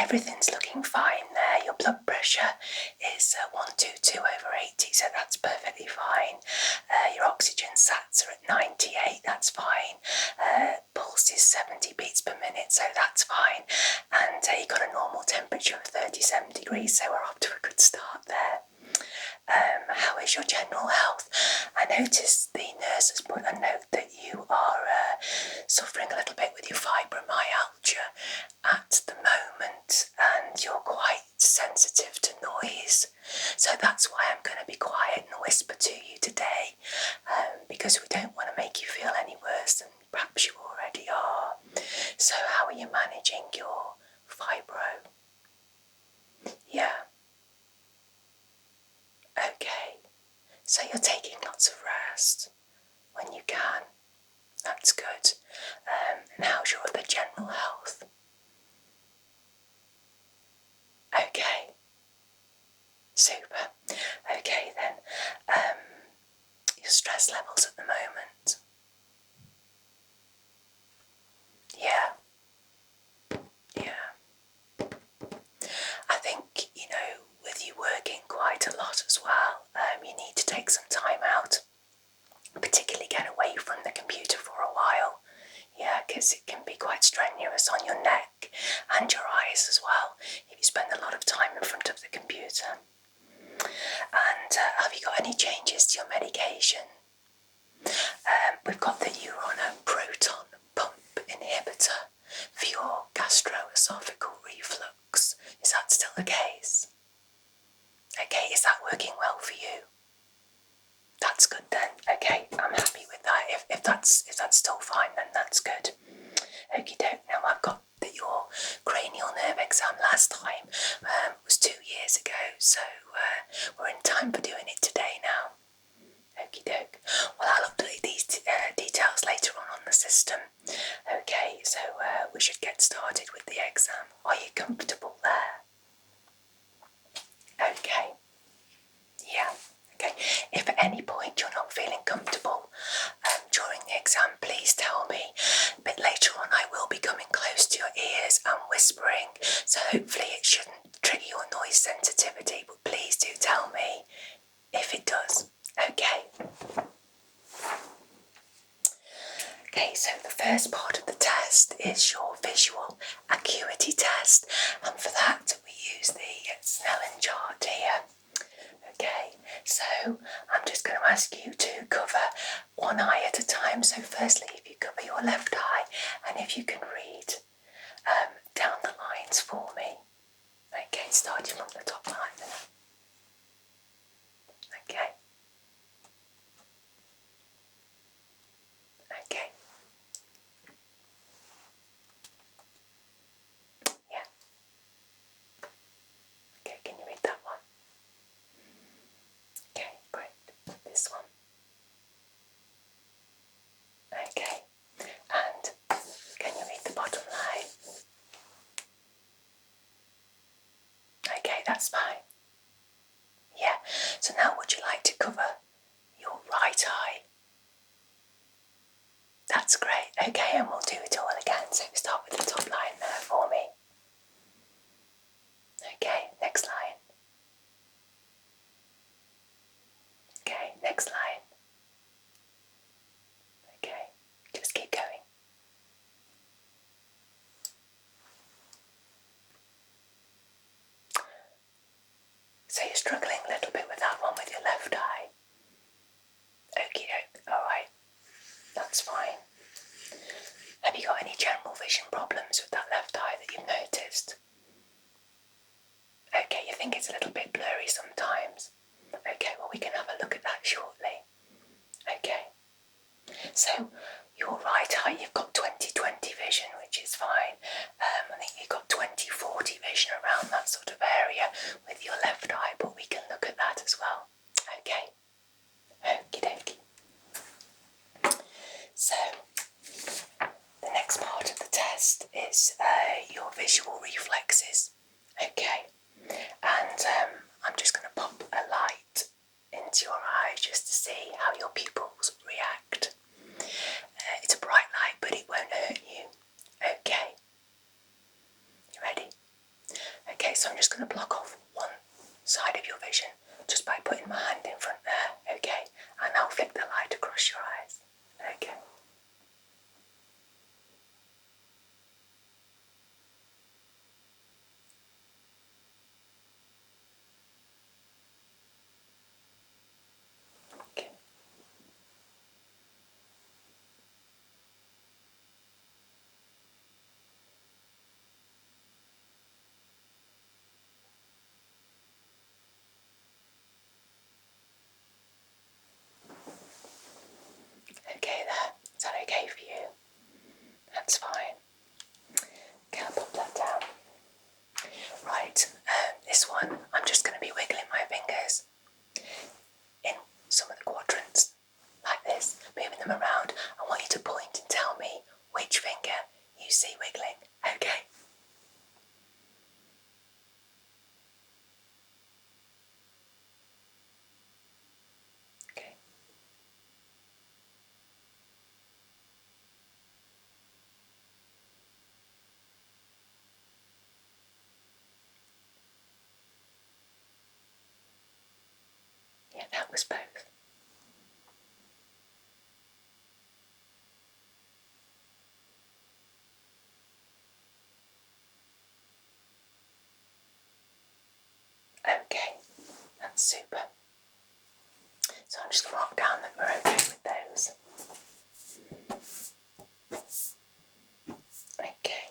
everything's looking fine there. Your blood pressure is 122/80, so that's perfectly fine. Your oxygen sats are at 98, that's fine. Pulse is 70 beats per minute, so that's fine. And you've got a normal temperature of 37 degrees, so we're off to a good start there. How is your general health? I noticed the nurse has put a note that you are suffering a little bit with your fibromyalgia at the moment, and you're quite sensitive to noise. So that's why I'm going to be quiet and whisper to you today, because we don't want to make you feel any worse than perhaps you already are. So how are you managing your fibro? Yeah. Okay, so you're taking lots of rest when you can. That's good. And how's your other general health? Okay, super. Okay then, your stress levels at the moment? Yeah. I think, with you working quite a lot as well, you need to take some time out, particularly get away from the computer for a while. Yeah, because it can be quite strenuous on your neck and your eyes as well if you spend a lot of time in front of the computer. And have you got any changes to your medication? We've got that you're on a proton pump inhibitor for your gastroesophageal reflux. Is that still the case? Okay, is that working well for you? That's good then. Okay, I'm happy with that. If that's still fine, then that's good. Okie doke. Now I've got that your cranial nerve exam last time was 2 years ago, so we're in time for doing it today now. Okie doke. Well, I'll update these details later on the system. Okay, so we should get started with the exam. Are you comfortable there? Okay. Yeah. Okay. If at any point you're not feeling comfortable during the exam, please tell me. A bit later on I will be coming close to your ears and whispering, so hopefully it shouldn't trigger your noise sensitivity, but please do tell me if it does. Okay. Okay, so the first part of the test is your visual acuity test, and for that we use the Snellen chart here. Okay, so I'm just going to ask you to cover one eye at a time. So firstly, if you cover your left eye, and if you can read down the lines for me. Okay, starting from the top line then. Okay. Okay. Yeah. Okay, can you read that one? Okay, great. This one. Okay. And can you read the bottom line? Okay, that's fine. Yeah. So now would you like to cover your right eye? That's great. Okay, and we'll do it all again. So start with the top line there for me. Okay, next line. Okay, next line. Okay, just keep going. So you're struggling a little bit with that one with your left eye. Okie doke, alright, that's fine. Have you got any general vision problems with that left eye that you've noticed? Okay, you think it's a little bit blurry sometimes. Okay, well we can have a look at that shortly. Okay, so your right eye, you've got 20/20 vision, which is fine. I think you've got 20/40 vision around that sort of area with your left eye, but we can look at that as well. Okay, okie dokie. So, the next part of the test is your visual reflexes. Okay, and I'm just going to pop a light into your eye just to see how your pupils react. It's a bright light, but it won't hurt you. Okay, you ready? going to block off one side of your vision just by putting my hand in front there, okay? And I'll flick the light across your eyes, okay? Okay. Okay there, is that okay for you? That's fine. Okay, I'll pop that down. Right, this one, I'm just going to be wiggling my fingers in some of the quadrants, like this, moving them around. I want you to point and tell me which finger you see wiggling, okay? Okay. Yeah, that was both. Okay, that's super. So I'm just going to mark down that we're okay with those. Okay.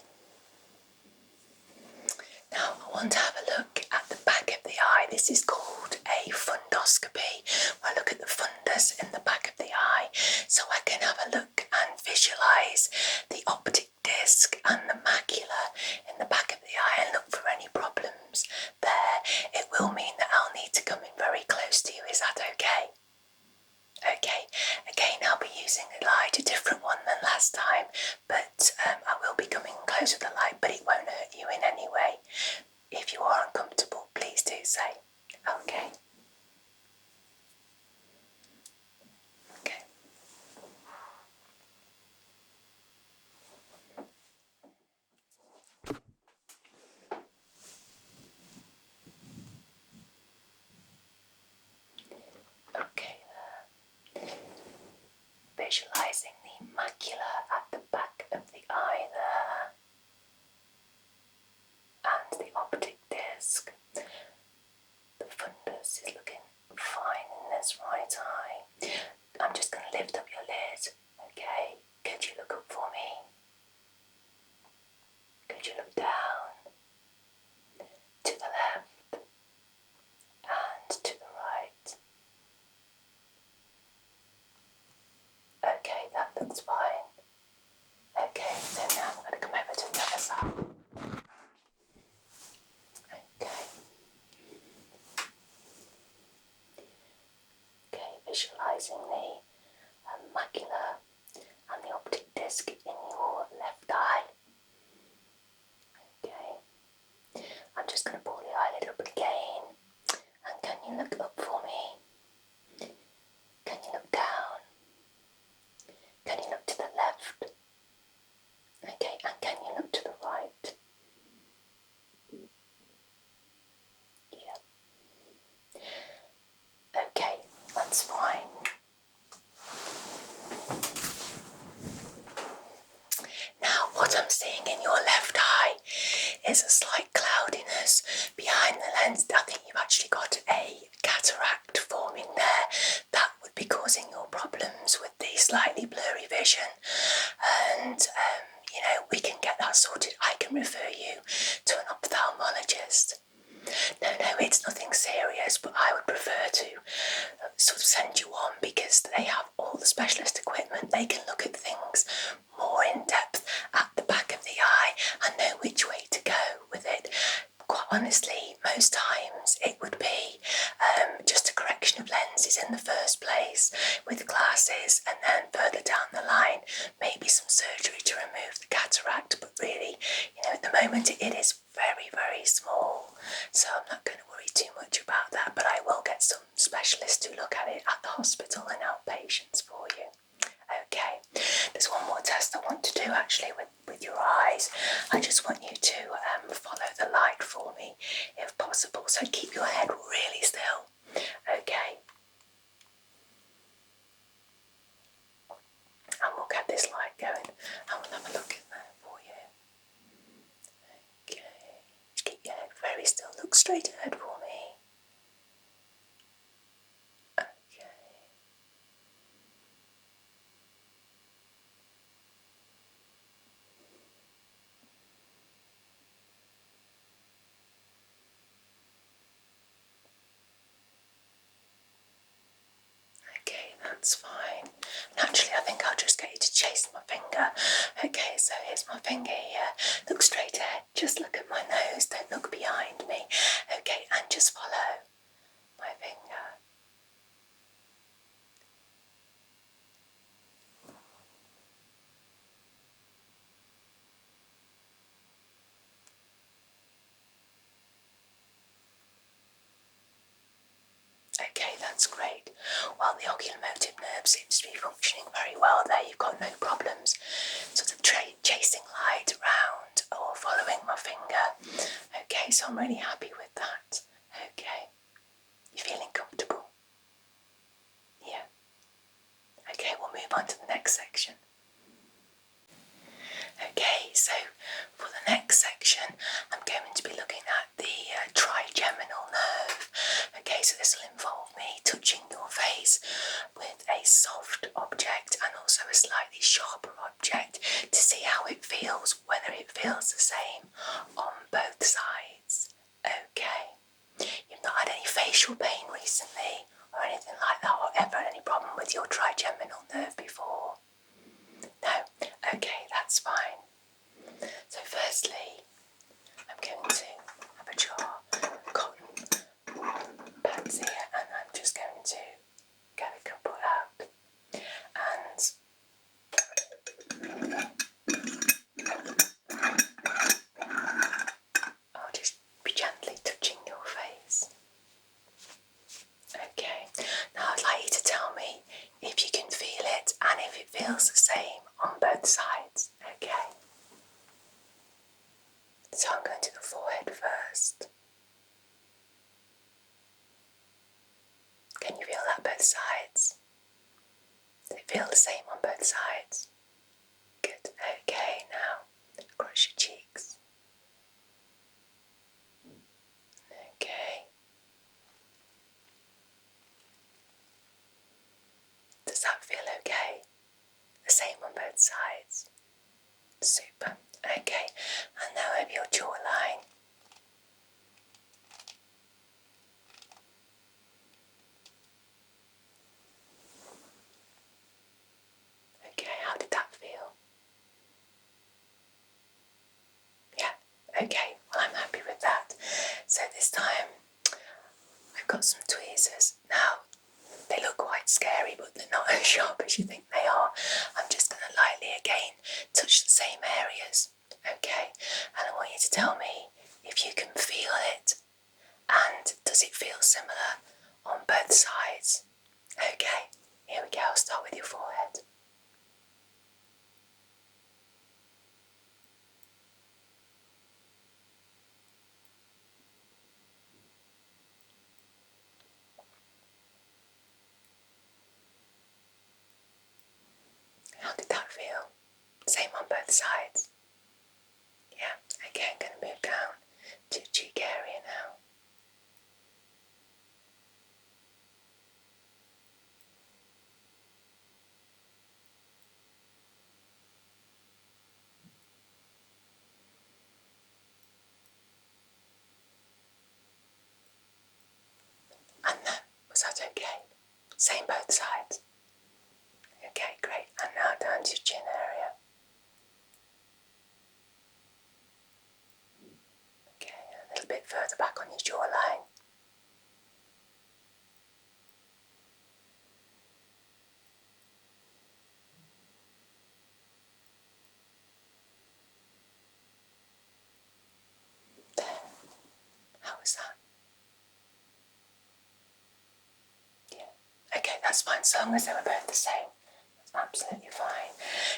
Now I want to have a look at the back of the eye. This is called a fundoscopy. I look at the fundus in the back of the eye so I can have a look and visualise the optic disc and the macula in the back of the eye and look for any problems there. It will mean that I'll need to come in very close to you. Is that okay? Okay, again I'll be using a light, a different one than last time, but I will be coming close to the light, but it won't hurt you in any way. If you are uncomfortable, please do say. Okay. Okay. Okay. Visualising the macula at the back of the eye there, and the optic disc. The fundus is looking fine in this right eye. I'm just going to lift up your lid. Okay, could you look up for me? Could you look down? To the left and to the right. Okay, that looks fine. Okay, so now I'm going to come over to the other side. Okay. Okay, visualising the macula and the optic disc in your left eye. Okay. I'm just going to pull the eyelid up again. And can you look up for me? Can you look down? Can you look to the left? Okay, and can you look to the right? Yeah. Okay, that's fine. Now, what I'm seeing in your left eye is a slight cloudiness behind the lens. I think you've actually got a cataract forming there. That would be causing your problems with the slightly blurry vision. And, we can get that sorted. I can refer you to an ophthalmologist. No, it's nothing serious, but I would prefer to sort of send you on because they have all the specialist equipment. They can look at things more in depth at the back of the eye and know which way to go with it. Quite honestly, most times it would be just a correction of lenses in the first place with glasses, and then further down the line maybe some surgery to remove the cataract, but really, at the moment it is very, very small, so I'm not going to worry too much about that, but I will get some specialists to look at it at the hospital and outpatients for you. Okay, there's one more test I want to do actually with your eyes. I just want you to follow the light for me if possible. possible. So keep your head really still. Okay. And we'll get this light going and we'll have a look in there for you. Okay. Just keep your head very still. Look straight ahead for me. Okay. Okay, that's fine. Naturally, I think I'll just get you to chase my finger. Okay, so here's my finger here. Look straight ahead. Just look at my nose. Don't look behind me. Okay, and just follow my finger. Okay, that's great. Well, the oculomotor nerve seems to be functioning very well there. You've got no problems sort of chasing light around or following my finger. Okay, so I'm really happy with that. Okay, you feeling comfortable? Yeah. Okay, we'll move on to the next section. Okay, so for the next section, I'm going to be looking at the trigeminal nerve. Okay, so this will involve me touching your face with a soft object and also a slightly sharper object to see how it feels, whether it feels the same on both sides. Okay, you've not had any facial pain recently or anything like that, or ever any problem with your trigeminal nerve before? No? Okay, that's fine. So firstly, I'm going to have a jar of cotton pads here and I'm just going to get a couple out and I'll just be gently touching your face. Okay, now I'd like you to tell me if you can feel it and if it feels the same on both sides. Okay. So I'm going to the forehead first. Can you feel that both sides? Does it feel the same on both sides? Good. Okay, now across your cheeks. Okay. Does that feel okay? The same on both sides? Super. Okay, and now over your jawline. Okay, how did that feel? Yeah, okay, well I'm happy with that. So this time I've got some tweezers. Now, they look quite scary, but they're not as sharp as you think they are. I'm just going to lightly again touch the same areas, okay? And I want you to tell me if you can feel it and does it feel similar on both sides? Okay, here we go. I'll start with your forehead. How did that feel? Same on both sides? Yeah, okay, I'm going to move down to your cheek area now. And then, was that okay? Same both sides? Okay, great. And now down to your chin area. Okay, a little bit further back on your jawline. There. How was that? Yeah. Okay, that's fine. So long as they were both the same. That's absolutely fine.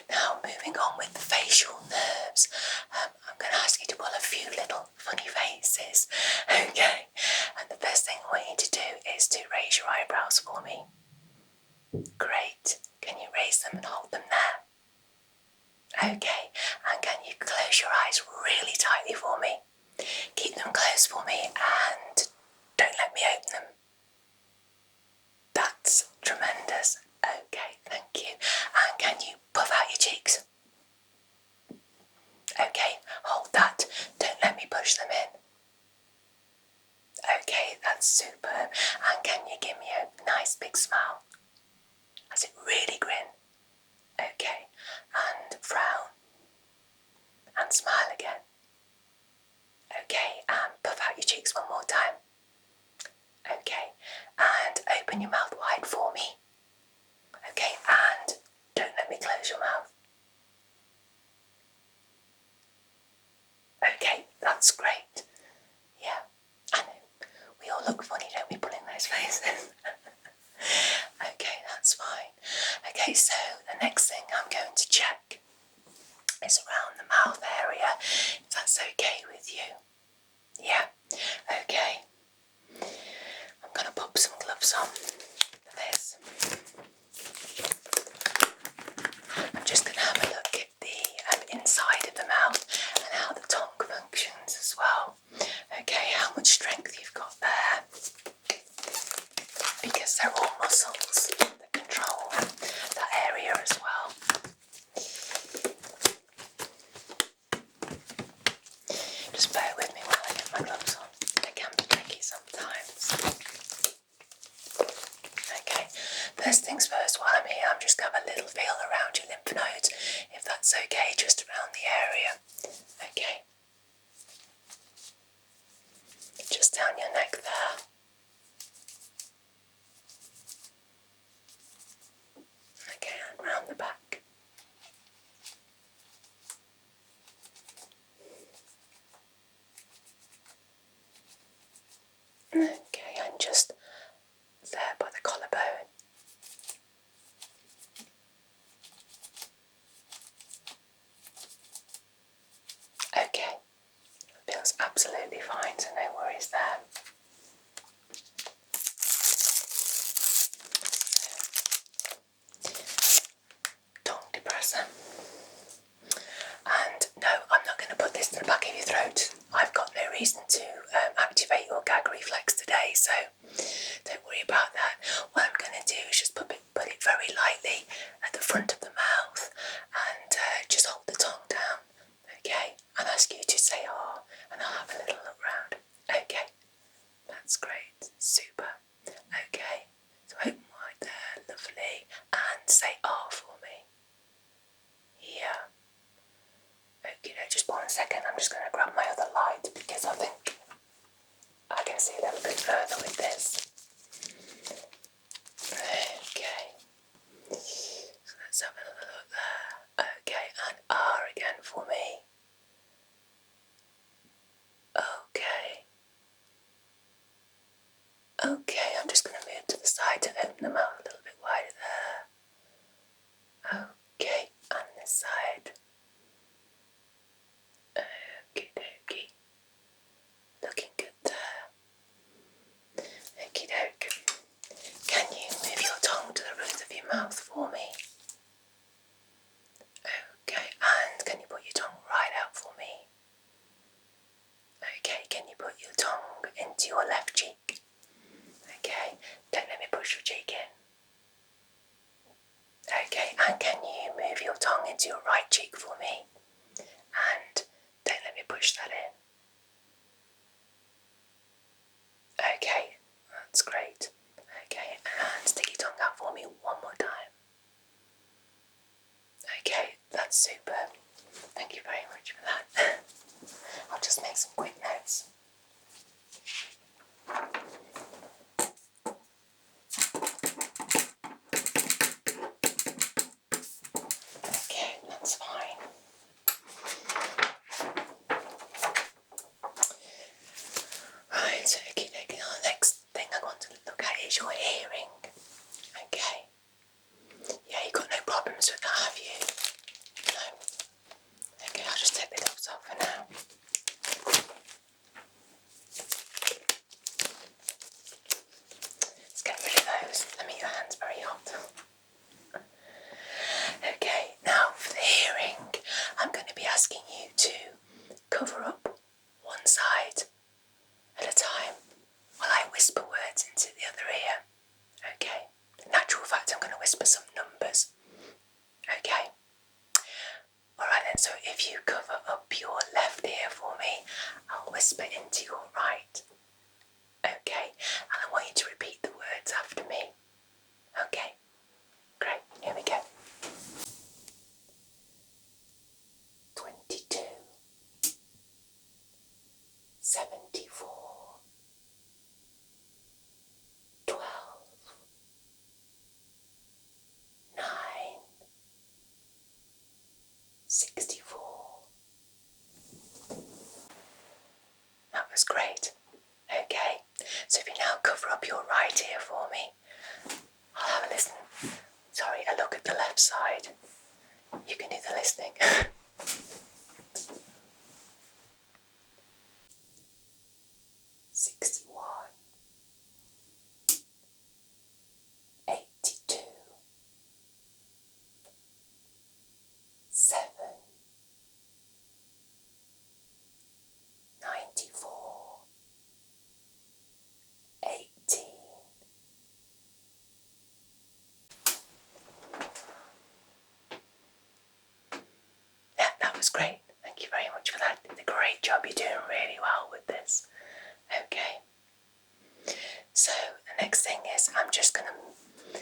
Now, moving on with the facial nerves. I'm going to ask you to pull a few little funny faces. Okay. I want you to do is to raise your eyebrows for me. Great. Can you raise them and hold them there? Okay. And can you close your eyes really tightly for me? Keep them closed for me and don't let me open them. That's tremendous. Okay, thank you. And can you puff out your cheeks? Okay, hold that. Don't let me push them in. Okay, that's superb. And can you give me a nice big smile? As it really grin. Okay, and frown. And smile again. Okay, and puff out your cheeks one more time. Okay, and open your mouth wide for me. Okay, and don't let me close your mouth. Okay, that's great. Yeah, I know. We all look funny, don't we, pulling those faces? Okay, that's fine. Okay, so the next thing I'm going to check is around the mouth area, if that's okay with you. Yeah, okay. I'm going to pop some gloves on for this. I'm just going to have a look at the inside of the mouth and how the tongue functions as well. Okay, how much strength you've got there. Because they're all muscles that control that area as well. Just bear with me while I get my gloves on. They can be tricky sometimes. Okay, first things first, while I'm here, I'm just going to have a little feel around your lymph nodes, if that's okay, just around the area. Okay. Just down your neck there. Okay, and round the back. Okay, and just there by the collarbone. Okay, feels absolutely fine, so no worries there. Tongue depressor. And no, I'm not going to put this to the back of your throat. I've got no reason to activate your gag reflex today, so don't worry about that. What I'm going to do is just put it very lightly at the front of the mouth and just hold the tongue down, okay? And ask you to say "ah," and I'll have a little look round. Okay, that's great, super. Okay, so open wide there, lovely, and say "ah" for me. Yeah. Okay, no, just 1 second, I'm just going to grab my other light because I think I can see a little bit further with this. Okay, so let's have another look there. Okay, and R again for me. Okay. Okay, I'm just going to move to the side to open the mouth a little bit wider there. Okay, and this side. Okie dokie. Looking good there. Okie doke. Can you move your tongue to the roof of your mouth for me? Okay, and can you put your tongue right out for me? Okay, can you put your tongue into your left cheek? Okay, don't let me push your cheek in. Okay, and can you move your tongue into your right cheek for me? And don't let me push that in. Okay, that's great. Okay, and stick your tongue out for me one more time. Okay, that's superb. Thank you very much for that. I'll just make some quick notes. Okay, that's fine. Right, okay, the next thing I want to look at is your hearing. Okay. Yeah, you've got no problems with that, have you? No. Okay, I'll just take the gloves off for now. if you cover up your left ear for me, I'll whisper into your right. Okay, and I want you to repeat the words after me. Okay, great, here we go. 22, 74, 12, 9, 64. That was great. Okay, so if you now cover up your right ear for me, I'll have a listen. Sorry, a look at the left side. You can do the listening. 61, 82, 7, 94, 18. Yeah, that was great. Thank you very much for that. You did a great job. You're doing really well with this. Okay. So the next thing is I'm just going to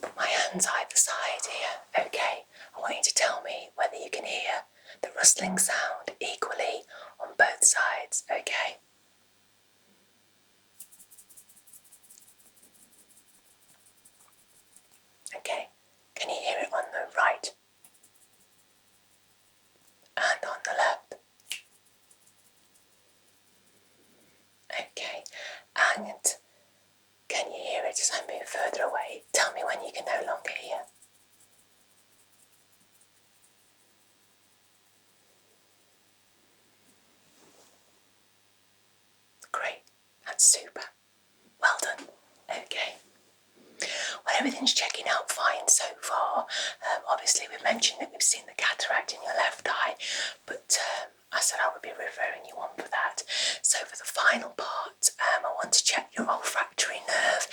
put my hands either side here. Okay. I want you to tell me whether you can hear the rustling sound equally on both sides. Okay. Okay. Can you hear it on the right and on the left? Okay. And can you hear it as I move further away? Tell me when you can no longer hear. Great. That's super. Well done. Okay. Well, everything's checking out fine so far. Obviously, we've mentioned that we've seen the cataract in your left eye, but I said I would be referring you on for that. So for the final part, I want to check your olfactory nerve.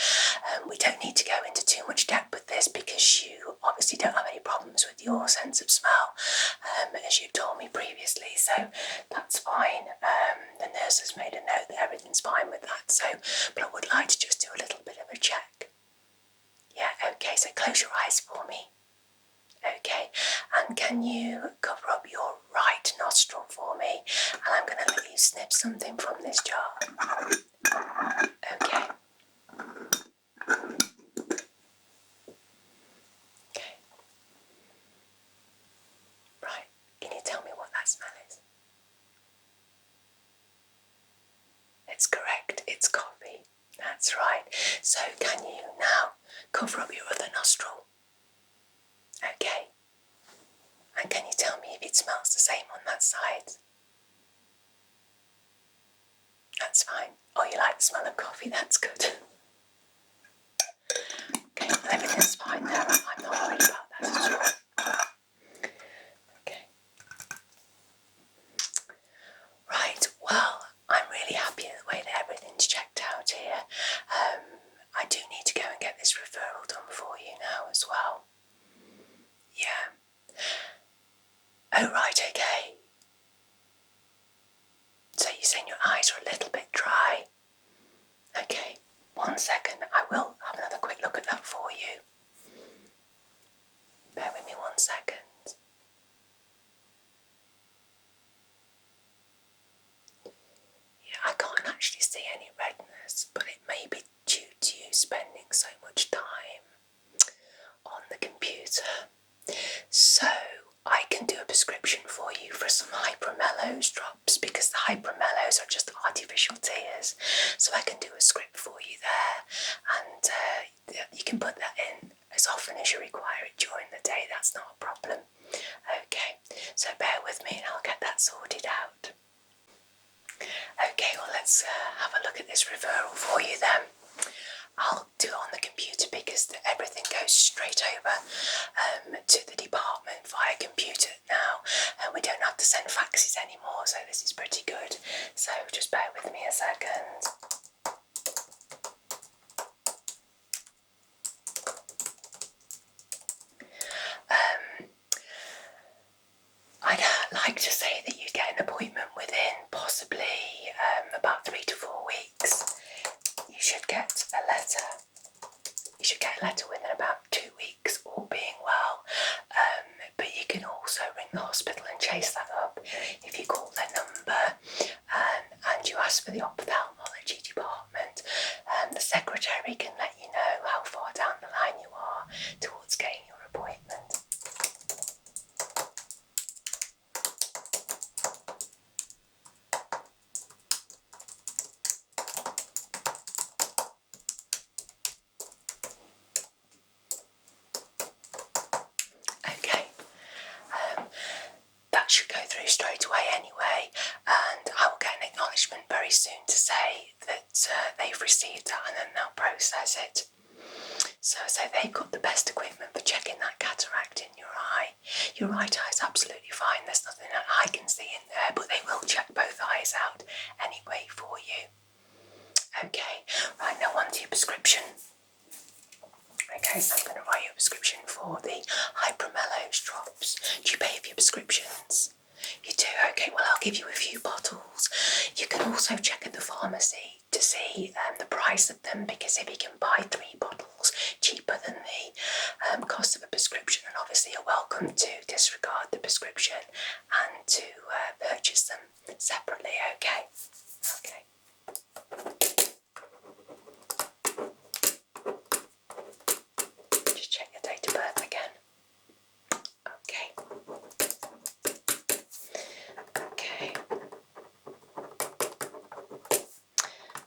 We don't need to go into too much depth with this because you obviously don't have any problems with your sense of smell, as you told me previously, so that's fine. The nurse has made a note that everything's fine with that, but I would like to just do a little bit of a check. Yeah, okay, so close your eyes for me. Okay, and can you cover up your right nostril for me? And I'm going to let you snip something from this jar. Okay. Okay. Right, can you tell me what that smell is? It's correct, it's coffee. That's right. So can you now cover up your other nostril? Okay. And can you tell me if it smells the same on that side? That's fine. Oh, you like the smell of coffee? That's good. Okay, well, everything's fine there. I'm not worried about that at all. Okay. Right, well, I'm really happy with the way that everything's checked out here. I do need to go and get this referral done for you now as well. Yeah. Oh, right, okay. So you're saying your eyes are a little bit dry? Okay, 1 second. I will have another quick look at that for you. Bear with me 1 second. Yeah, I can't actually see any redness, but it may be due to you spending so much time on the computer. So I can do a prescription for you for some hypermellows drops because the hypermellows are just artificial tears. So I can do a script for you there, and you can put that in as often as you require it during the day. That's not a problem. Okay, so bear with me and I'll get that sorted out. Okay, well let's have a look at this referral for you then. I'll do it on the computer because everything goes straight over to the department via computer now, and we don't have to send faxes anymore, so this is pretty good. So just bear with me a second. I'd like like to say that you get an appointment within possibly about 3 to 4 weeks. You should get a letter. You should get a letter within about 2 weeks, all being well. But you can also ring the hospital and chase that up. If you call their number and you ask for the ophthalmology department, the secretary can let you know how far down the line you are towards getting your appointment. Okay, that should go through straight away anyway, and I will get an acknowledgement very soon to say that they've received that, and then they'll process it. So they've got the best equipment for checking that cataract in your eye. Your right eye is absolutely fine, there's nothing that I can see in there, but they will check both eyes out anyway for you. Okay, right, now on to your prescription. Okay, so I'm going to write you a prescription for the Hypermelose drops. Do you pay for your prescriptions? You do? Okay, well I'll give you a few bottles. You can also check at the pharmacy to see the price of them, because if you can buy 3 bottles cheaper than the cost of a prescription, and obviously you're welcome to disregard the prescription and to purchase them separately, okay? Okay. Just check your date of birth again. Okay. Okay.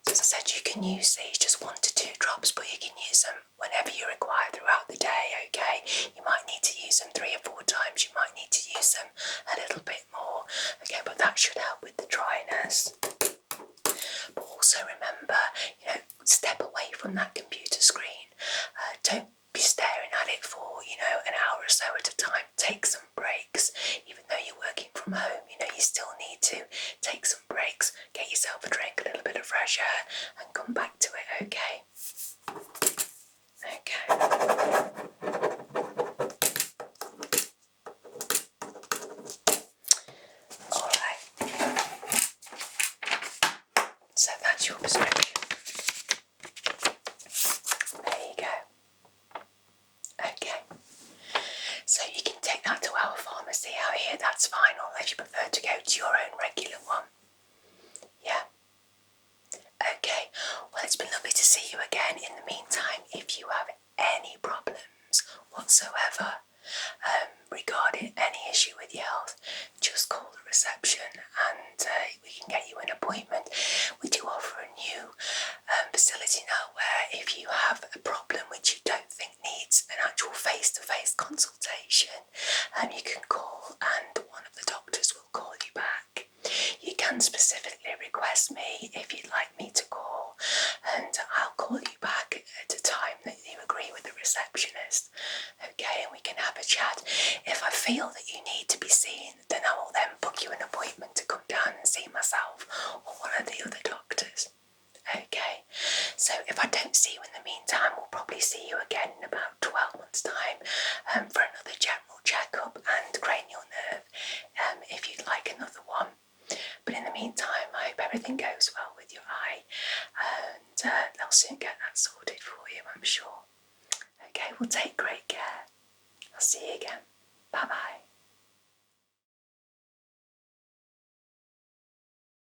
So as I said, you can use these just 1 to 2 drops, but you can use them whenever you require throughout the day, okay? You might need to use them 3 or 4 times, you might need to use them a little bit more, okay, but that should help with the dryness. But also remember, step away from that computer screen. Don't be staring at it for, an hour or so at a time. Take some breaks. Even though you're working from home, you still need to take some breaks. Get yourself a drink, a little bit of fresh air, and come back to it, okay? Okay. Alright. So that's your prescription. There you go. Okay. So you can take that to our pharmacy out here, that's fine, or if you prefer to go to your own regular one. Yeah. Okay, well it's been lovely to see you again. In the meantime, if you have any problems whatsoever regarding any issue with your health, just call the reception and we can get you an appointment. We do offer a new facility now where if you have a problem which you don't think needs an actual face-to-face consultation, you can call and one of the doctors will call you back. You can specifically request me if you'd like me to call, and I'll call you back at a time that you agree with the receptionist, okay, and we can have a chat. If I feel that you need to be seen, then I will then book you an appointment to come down and see myself or one of the other doctors. Okay, so if I don't see you in the meantime, we'll probably see you again in about 12 months' time for another general checkup and cranial nerve if you'd like another one. But in the meantime, I hope everything goes